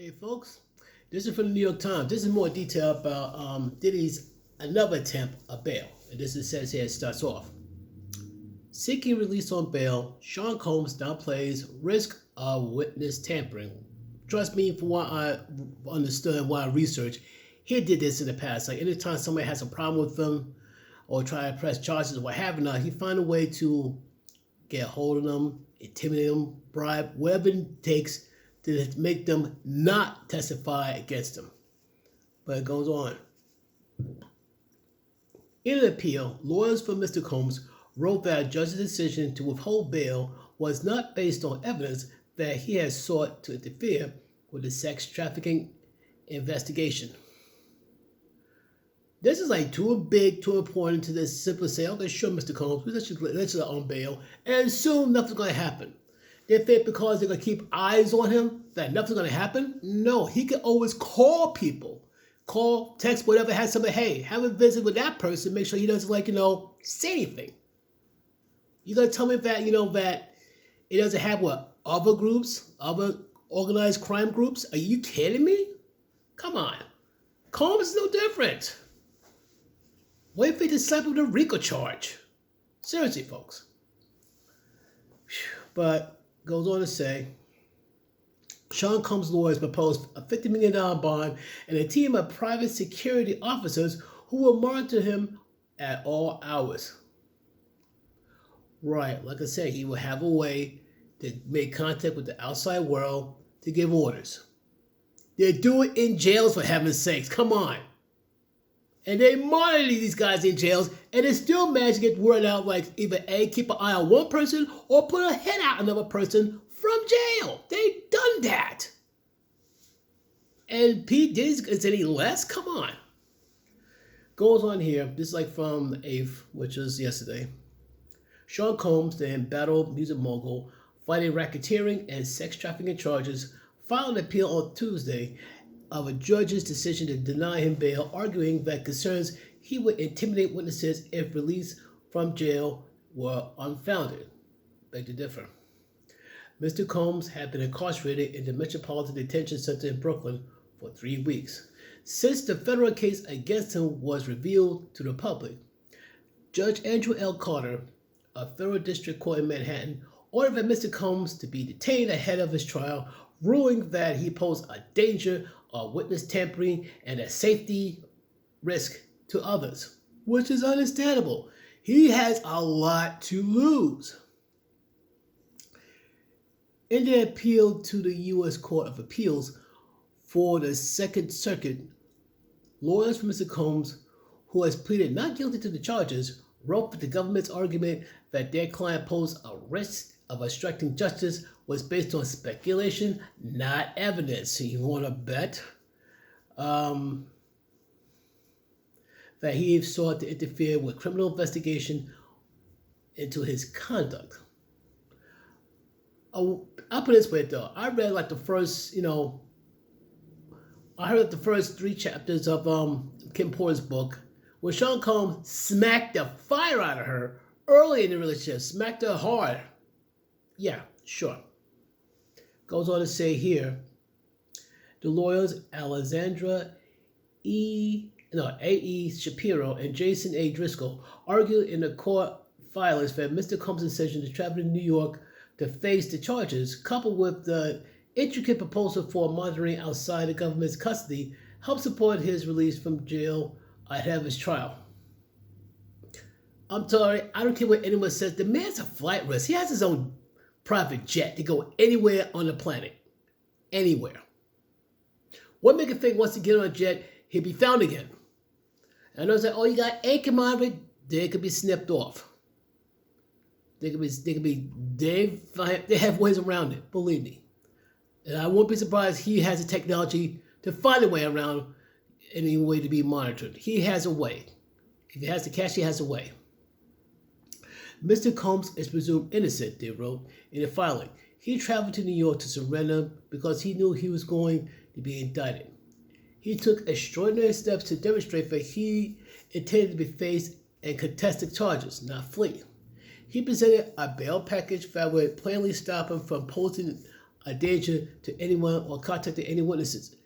Hey folks, this is from the New York Times. This is more detail about Diddy's another attempt at bail. And this is says here, it starts off. Seeking release on bail, Sean Combs downplays risk of witness tampering. Trust me, from what I understood and what I researched, he did this in the past. Like anytime somebody has a problem with him or try to press charges or what have you, he find a way to get a hold of them, intimidate them, bribe, whatever it takes to make them not testify against him. But it goes on. In an appeal, lawyers for Mr. Combs wrote that a judge's decision to withhold bail was not based on evidence that he had sought to interfere with the sex trafficking investigation. This is like too big, too important to just simply say, okay, sure, Mr. Combs, let's just on bail, and soon nothing's going to happen. They think because they're going to keep eyes on him that nothing's going to happen? No, he can always call people. Call, text, whatever, have somebody, hey, have a visit with that person, make sure he doesn't say anything. You're going to tell me that, that it doesn't have what? Other groups? Other organized crime groups? Are you kidding me? Come on. Combs is no different. Wait for the sample the RICO charge. Seriously, folks. But goes on to say, Sean Combs' lawyers proposed a $50 million bond and a team of private security officers who will monitor him at all hours. Right, like I said, he will have a way to make contact with the outside world to give orders. They do it in jails, for heaven's sakes. Come on. And they monitor these guys in jails, and they still manage to get word out like either A, keep an eye on one person, or put a hit out another person from jail. They've done that. And P. Diddy is any less? Come on. Goes on here. This is like from the 8th, which was yesterday. Sean Combs, the embattled music mogul, fighting racketeering and sex trafficking charges, filed an appeal on Tuesday of a judge's decision to deny him bail, arguing that concerns he would intimidate witnesses if released from jail were unfounded. Beg to differ. Mr. Combs had been incarcerated in the Metropolitan Detention Center in Brooklyn for 3 weeks. Since the federal case against him was revealed to the public, Judge Andrew L. Carter, a federal district court in Manhattan, ordered Mr. Combs to be detained ahead of his trial, ruling that he posed a danger of witness tampering and a safety risk to others, which is understandable. He has a lot to lose. In the appeal to the U.S. Court of Appeals for the Second Circuit, lawyers for Mr. Combs, who has pleaded not guilty to the charges, wrote that the government's argument that their client posed a risk of obstructing justice was based on speculation, not evidence. You want to bet that he sought to interfere with criminal investigation into his conduct. I'll put it this way, though. I read the first, I heard the first 3 chapters of Kim Porter's book, where Sean Combs smacked the fire out of her early in the relationship, smacked her hard. Yeah, sure. Goes on to say here, the lawyers Alexandra A.E. Shapiro and Jason A. Driscoll argued in the court filings that Mr. Combs' decision to travel to New York to face the charges, coupled with the intricate proposal for monitoring outside the government's custody, helped support his release from jail ahead of his trial. I'm sorry, I don't care what anyone says. The man's a flight risk. He has his own private jet to go anywhere on the planet. Anywhere. What make him think once he get on a jet, he'll be found again? And I know it's like, oh, you got anchor monitoring, they could be snipped off. They have ways around it, believe me. And I won't be surprised he has the technology to find a way around any way to be monitored. He has a way. If he has the cash, he has a way. Mr. Combs is presumed innocent, they wrote in the filing. He traveled to New York to surrender because he knew he was going to be indicted. He took extraordinary steps to demonstrate that he intended to be faced and contest the charges, not flee. He presented a bail package that would plainly stop him from posing a danger to anyone or contacted any witnesses.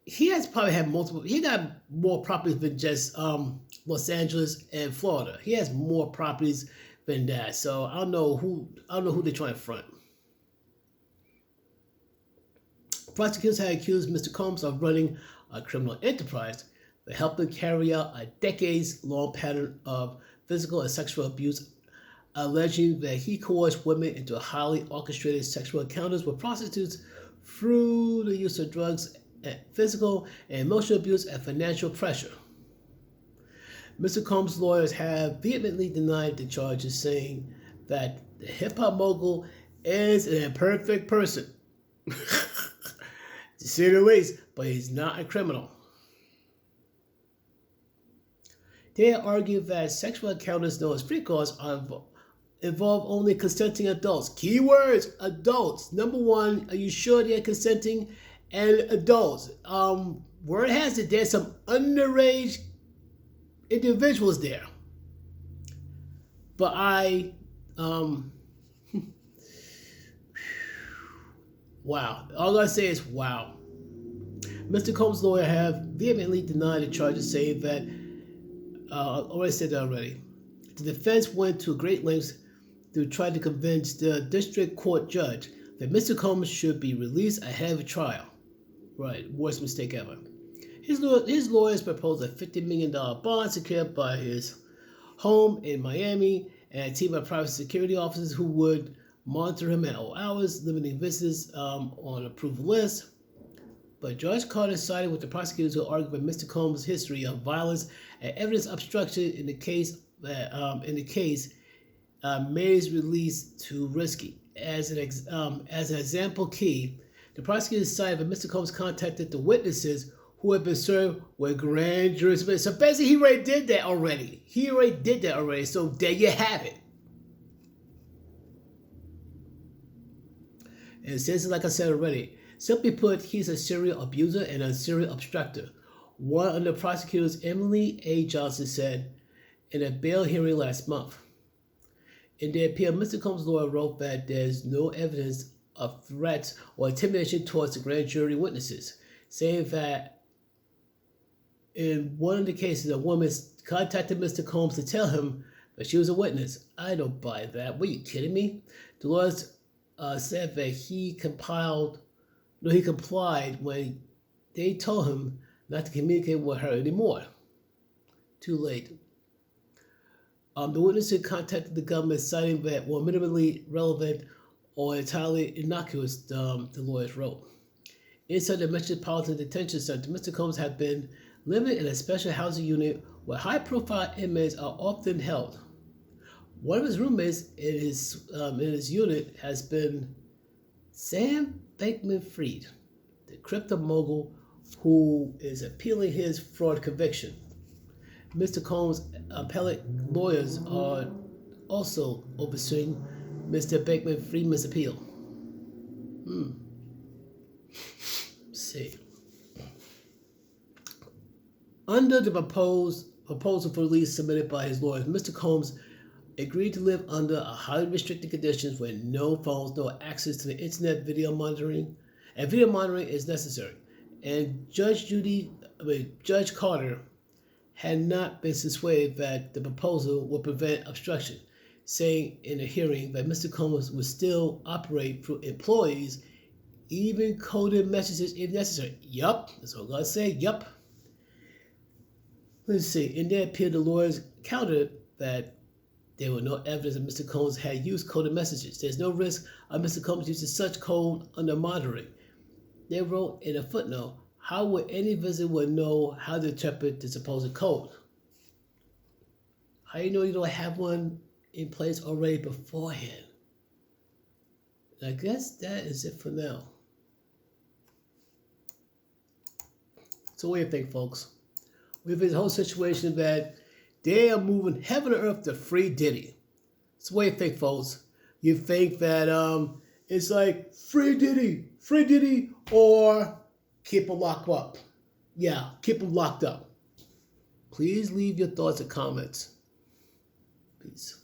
He has probably had multiple. He got more properties than just Los Angeles and Florida. He has more properties than that. So I don't know who they're trying to front. Prosecutors had accused Mr. Combs of running a criminal enterprise that helped him carry out a decades-long pattern of physical and sexual abuse, alleging that he coerced women into highly orchestrated sexual encounters with prostitutes through the use of drugs, physical and emotional abuse, and financial pressure. Mr. Combs' lawyers have vehemently denied the charges, saying that the hip-hop mogul is an imperfect person, to say the least, but he's not a criminal. They argue that sexual encounters known as freak offs involve only consenting adults. Keywords: adults. Number one, are you sure they're consenting? And adults. Word has it there's some underage individuals there. But wow. All I say is wow. Mr. Combs' lawyer have vehemently denied the charges, saying that I already said that already. The defense went to great lengths to try to convince the district court judge that Mr. Combs should be released ahead of trial. Right, worst mistake ever. His lawyers proposed a $50 million bond secured by his home in Miami and a team of private security officers who would monitor him at all hours, limiting visits on approved lists. But Judge Carter sided with the prosecutors who argued that Mr. Combs' history of violence and evidence obstruction in the case made his release too risky. As an example key, the prosecutors cited that Mr. Combs contacted the witnesses who had been served with grand jury subpoenas. So basically, he already did that already. So there you have it. And since, like I said already, simply put, he's a serial abuser and a serial obstructor. One of the prosecutors, Emily A. Johnson, said in a bail hearing last month. In their appeal, Mr. Combs' lawyer wrote that there's no evidence of threats or intimidation towards the grand jury witnesses, saying that in one of the cases, a woman contacted Mr. Combs to tell him that she was a witness. I don't buy that. What, are you kidding me? The lawyers said that he complied when they told him not to communicate with her anymore. Too late. The witnesses contacted the government, citing that were minimally relevant or entirely innocuous, the lawyers wrote. Inside the Metropolitan Detention Center, Mr. Combs had been living in a special housing unit where high-profile inmates are often held. One of his roommates in his unit has been Sam Bankman-Fried, the crypto mogul who is appealing his fraud conviction. Mr. Combs' appellate lawyers are also overseeing Mr. Bankman-Fried's appeal. Let's see. Under the proposal for release submitted by his lawyers, Mr. Combs agreed to live under a highly restricted conditions with no phones, no access to the internet, video monitoring is necessary. And Judge Carter had not been persuaded that the proposal would prevent obstruction, saying in a hearing that Mr. Combs would still operate through employees, even coded messages if necessary. Yup, that's all I gotta say, yup. Let's see, in their appeal, the lawyers countered that there were no evidence that Mr. Combs had used coded messages. There's no risk of Mr. Combs using such code under monitoring. They wrote in a footnote, how would any visitor know how to interpret the supposed code? How do you know you don't have one in place already beforehand? I guess that is it for now. So what do you think, folks? We have this whole situation that they are moving heaven and earth to free Diddy. So what do you think, folks? You think that it's like free Diddy, or keep him locked up? Yeah, keep him locked up. Please leave your thoughts and comments. Peace.